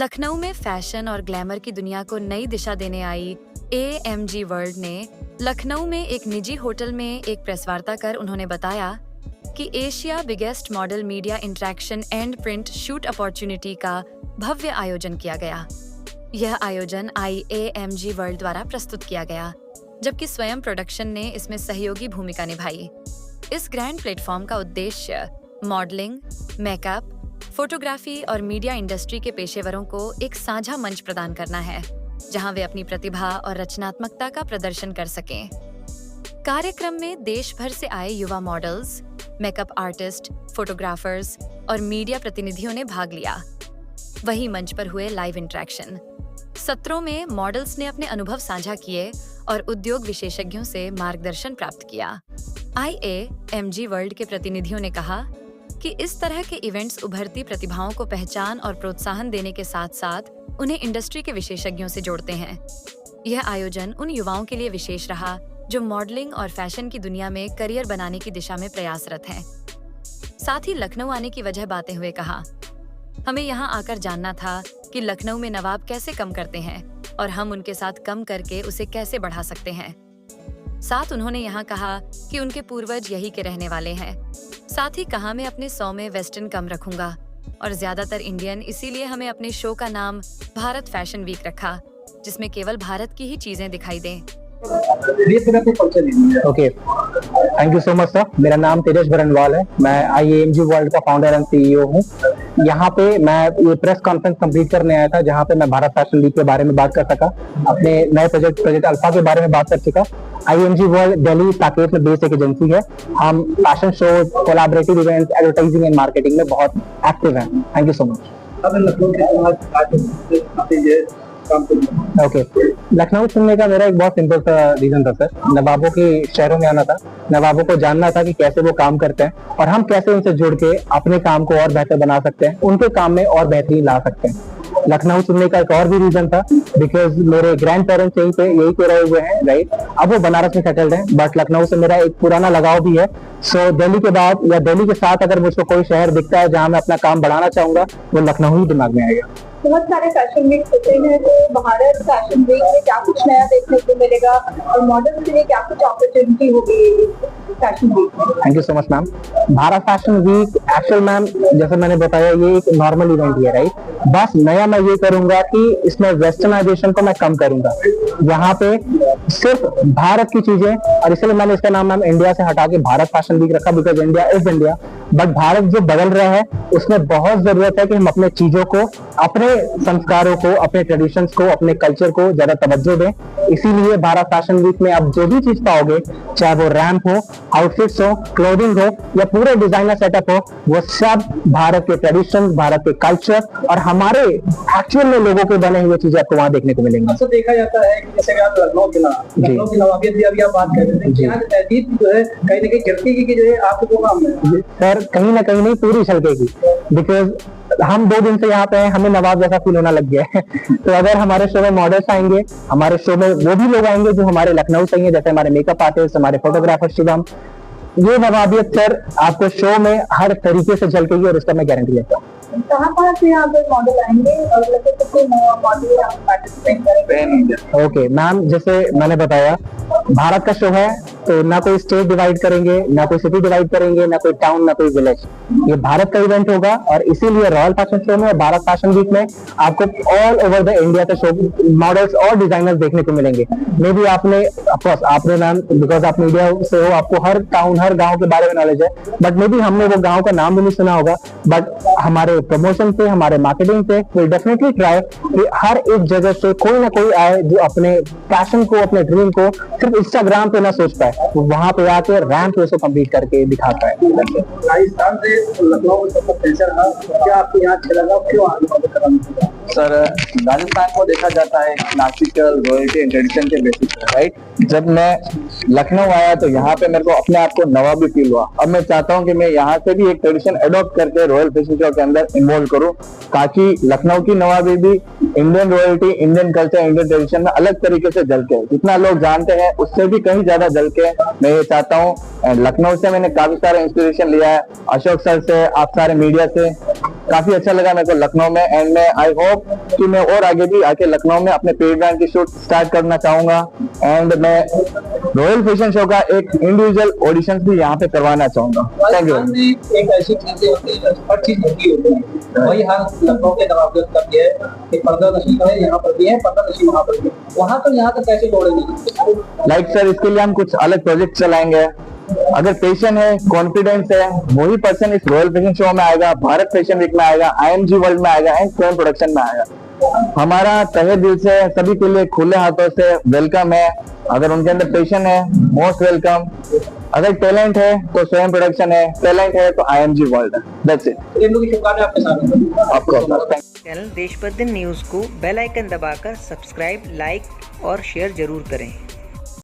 लखनऊ में फैशन और ग्लैमर की दुनिया को नई दिशा देने आई AMG वर्ल्ड ने लखनऊ में एक निजी होटल में एक प्रेस वार्ता कर उन्होंने बताया कि Asia biggest model media interaction and print shoot opportunity का भव्य आयोजन किया गया। यह आयोजन AMG वर्ल्ड द्वारा प्रस्तुत किया गया, जबकि स्वयं प्रोडक्शन ने इसमें सहयोगी भूमिका निभाई। इस ग्रैंड प्लेटफॉर्म का उद्देश्य मॉडलिंग, मेकअप, फोटोग्राफी और मीडिया इंडस्ट्री के पेशेवरों को एक साझा मंच प्रदान करना है, जहां वे अपनी प्रतिभा और रचनात्मकता का प्रदर्शन कर सकें। कार्यक्रम में देश भर से आए युवा मॉडल्स, मेकअप आर्टिस्ट, फोटोग्राफर्स और मीडिया प्रतिनिधियों ने भाग लिया। वहीं मंच पर हुए लाइव इंटरेक्शन सत्रों में मॉडल्स ने अपने अनुभव साझा किए और उद्योग विशेषज्ञों से मार्गदर्शन प्राप्त किया। AMG वर्ल्ड के प्रतिनिधियों ने कहा कि इस तरह के इवेंट्स उभरती प्रतिभाओं को पहचान और प्रोत्साहन देने के साथ साथ उन्हें इंडस्ट्री के विशेषज्ञों से जोड़ते हैं। यह आयोजन उन युवाओं के लिए विशेष रहा जो मॉडलिंग और फैशन की दुनिया में करियर बनाने की दिशा में प्रयासरत हैं। साथ ही लखनऊ आने की वजह बातें हुए कहा, हमें यहाँ आकर जानना था कि लखनऊ में नवाब कैसे कम करते हैं और हम उनके साथ कम करके उसे कैसे बढ़ा सकते हैं। साथ उन्होंने यहाँ कहा कि उनके पूर्वज यही के रहने वाले हैं। साथ ही कहा, मैं अपने 100 में वेस्टर्न कम रखूंगा और ज्यादातर इंडियन, इसीलिए हमें अपने शो का नाम भारत फैशन वीक रखा, जिसमें केवल भारत की ही चीजें दिखाई दें। Okay, thank you so much sir. मेरा नाम तेजस बरनवाल है। मैं AMG वर्ल्ड का फाउंडर एंड CEO हूँ। यहाँ पे मैं ये प्रेस कॉन्फ्रेंस कंप्लीट करने आया था, जहाँ पे मैं भारत फैशन वीक के बारे में बात कर सका, अपने नए प्रोजेक्ट अल्फा के बारे में बात कर चुका। AMG वर्ल्ड दिल्ली साकेत में बेस्ड एक एजेंसी है। हम fashion show, collaborative events, advertising and marketing में बहुत एक्टिव हैं। Thank you so much. Okay, Lucknow चुनने का मेरा एक बहुत सिंपल सा रीजन था सर। नवाबों के शहरों में आना था, नवाबों को जानना था कि कैसे वो काम करते हैं और हम कैसे उनसे जुड़ के अपने काम को और बेहतर बना सकते हैं, उनके काम में और बेहतरीन ला सकते हैं। लखनऊ चुनने का एक और भी रीजन था, बिकॉज मेरे ग्रैंड पेरेंट्स यही पे रहे हुए हैं, राइट। अब वो बनारस में सेटल्ड हैं, बट लखनऊ से मेरा एक पुराना लगाव भी है। सो दिल्ली के बाद या दिल्ली के साथ अगर मुझको कोई शहर दिखता है जहाँ मैं अपना काम बढ़ाना चाहूंगा, वो लखनऊ ही दिमाग में आएगा। बहुत सारे फैशन वीक होते हैं, तो भारत फैशन वीक में क्या कुछ नया देखने को मिलेगा और मॉडल्स के लिए क्या कुछ अपॉर्चुनिटी होगी फैशन वीक में? Thank you so much ma'am. Bharat fashion week actual ma'am, जैसे मैंने बताया, ये एक नॉर्मल इवेंट है, राइट। बस नया मैं ये करूंगा कि इसमें वेस्टर्नाइजेशन को मैं कम करूंगा। यहाँ पे सिर्फ भारत की चीजें, और इसलिए मैंने इसका नाम मैम इंडिया से हटा के भारत फैशन वीक रखा, because India is India. But Bharat जो बदल रहा है उसमें बहुत जरूरत है कि हम अपने चीजों को, अपने संस्कारों को, अपने ट्रेडिशंस को, अपने कल्चर को ज्यादा तवज्जो दें। इसीलिए भारत फैशन वीक में आप जो भी चीज पाओगे, चाहे वो रैंप हो, आउटफिट्स हो, क्लोथिंग हो या पूरे डिजाइनर सेटअप हो, वो सब भारत के ट्रेडिशन, भारत के कल्चर और हमारे एक्चुअल में लोगों के बने हुए चीजें आपको वहाँ देखने को मिलेंगी। अक्सर देखा जाता है कि जैसे आप लखनऊ की नवाबियत भी अभी आप बात कर रहे थे, यहाँ की तहजीब जो है कहीं ना कहीं गिरती की जो है आपको काम है सर, कहीं ना कहीं नहीं, पूरी छलकेगी। बिकॉज हम 2 दिन से यहाँ पे हैं, हमें नवाब जैसा फील होना लग गया है। तो अगर हमारे शो में मॉडल्स आएंगे, हमारे शो में वो भी लोग आएंगे जो हमारे लखनऊ से हैं, जैसे हमारे मेकअप आर्टिस्ट, हमारे फोटोग्राफर शिवम, ये नवाबियत सर आपको शो में हर तरीके से झलकेगी और इसका मैं गारंटी लेता हूँ। कहाँ से यहाँ पे मॉडल आएंगे और कोई मॉडल यहाँ पार्टिसिपेट करेंगे? ओके मैम, जैसे मैंने बताया, भारत का शो है तो ना कोई स्टेट डिवाइड करेंगे, ना कोई सिटी डिवाइड करेंगे, ना कोई टाउन, ना कोई विलेज। ये भारत का इवेंट होगा और इसीलिए रॉयल फैशन शो में और भारत फैशन वीक में आपको ऑल ओवर द इंडिया के शो मॉडल्स और डिजाइनर्स देखने को मिलेंगे। मे बी आपने मैम, बिकॉज आप मीडिया से हो, आपको हर टाउन, हर गाँव के बारे में नॉलेज है, बट मे बी हमने वो गाँव का नाम भी नहीं सुना होगा। बट हमारे प्रमोशन से, हमारे मार्केटिंग से विल डेफिनेटली ट्राई कि हर एक जगह से कोई ना कोई आए जो अपने पैशन को, अपने ड्रीम को सिर्फ इंस्टाग्राम पे ना सोच पाए, वो वहां पे आके रैंप पे उसको कंप्लीट करके दिखा पाए। राजस्थान से लखनऊ में सबका कल्चर है, क्या आपको यहाँ अच्छा लगा, क्यों आगे? सर, राजस्थान को देखा जाता है क्लासिकल रॉयल्टी एंड ट्रेडिशन के बेसिस पे, राइट। जब मैं लखनऊ आया तो यहाँ पे मेरे को अपने आप को नवाबी फील हुआ। अब मैं चाहता हूँ कि मैं यहाँ से भी एक ट्रेडिशन अडॉप्ट करके रॉयल फैशन शो के अंदर इन्वॉल्व करूँ, ताकि लखनऊ की नवाबी भी Indian royalty, Indian culture, Indian tradition में अलग तरीके से झलके। जितना लोग जानते हैं उससे भी कहीं ज्यादा झलके मैं ये चाहता हूँ। लखनऊ से मैंने काफी सारा इंस्पिरेशन लिया है, अशोक सर से, आप सारे मीडिया से, काफी अच्छा लगा मेरे को लखनऊ में, एंड मैं आई होप कि मैं और आगे भी आके लखनऊ में अपने पेड ब्रांड की शूट स्टार्ट करना चाहूंगा। एंड मैं रॉयल फैशन शो का एक इंडिविजुअल ऑडिशन भी यहाँ पे करवाना चाहूंगा। Thank you. राजस्थान में एक ऐसी चीजें होती है, हर चीज होती है, वही हाल लखनऊ के नवाबगंज का भी है कि पर्दा नशी है, यहाँ पर भी है, पर्दा नशी वहाँ पर भी है। वहाँ तो यहाँ तक कैसे जोड़ेंगे? लाइक सर, इसके लिए हम कुछ अलग प्रोजेक्ट चलाएंगे। अगर पैशन है, कॉन्फिडेंस है, वही पर्सन इस रॉयल फैशन शो में आएगा, भारत फैशन वीक में आएगा, IMG वर्ल्ड में आएगा एंड स्वयं प्रोडक्शन में आएगा। हमारा तहे दिल से सभी के लिए खुले हाथों से वेलकम है। अगर उनके अंदर पैशन है, मोस्ट वेलकम। अगर टैलेंट है तो स्वयं प्रोडक्शन है, टैलेंट है तो IMG वर्ल्ड है। That's it. इन लोगों की शुभकामनाएं आपके साथ। आपको चैनल देश प्रतिदिन न्यूज़ को बेल आइकन दबाकर सब्सक्राइब, लाइक और शेयर जरूर करें।